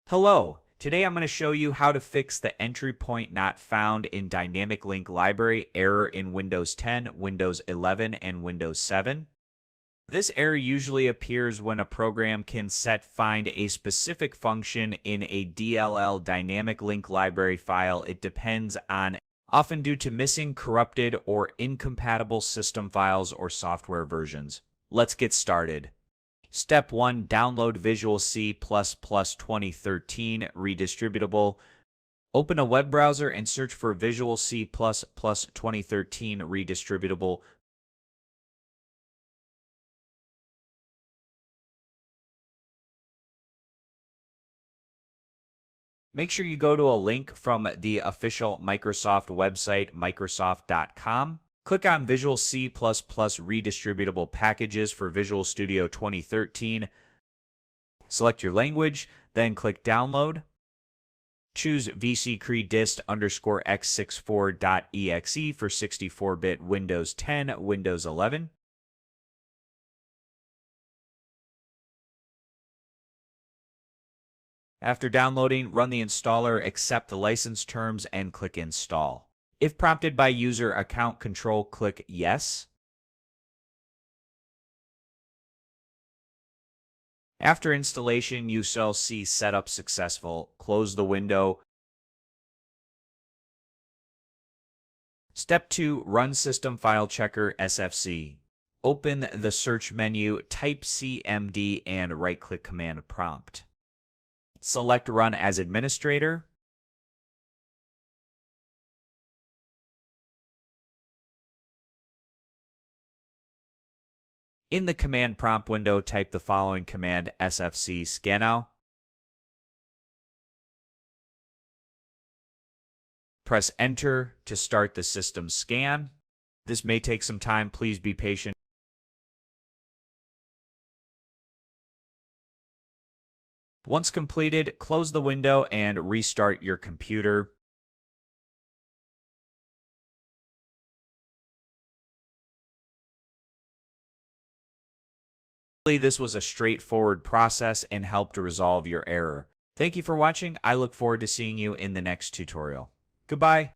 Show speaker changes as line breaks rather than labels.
Hello, today I'm going to show you how to fix the entry point not found in Dynamic Link Library error in Windows 10, Windows 11, and Windows 7. This error usually appears when a program can find a specific function in a DLL Dynamic Link Library file. It depends on, often due to missing, corrupted, or incompatible system files or software versions. Let's get started. Step 1. Download VisualC++ 2013 Redistributable. Open a web browser and search for VisualC++ 2013 Redistributable. Make sure you go to a link from the official Microsoft website, Microsoft.com. Click on VisualC++ Redistributable Packages for Visual Studio 2013. Select your language, then click Download. Choose vccredist_x64.exe for 64-bit Windows 10, Windows 11. After downloading, run the installer, accept the license terms, and click Install. If prompted by user account control, click Yes. After installation, you shall see Setup Successful. Close the window. Step 2. Run System File Checker SFC. Open the search menu, type CMD, and right-click Command Prompt. Select Run as Administrator. In the command prompt window, type the following command: sfc scannow. Press Enter to start the system scan. This may take some time. Please be patient. Once completed, close the window and restart your computer. This was a straightforward process and helped to resolve your error. Thank you for watching. I look forward to seeing you in the next tutorial. Goodbye.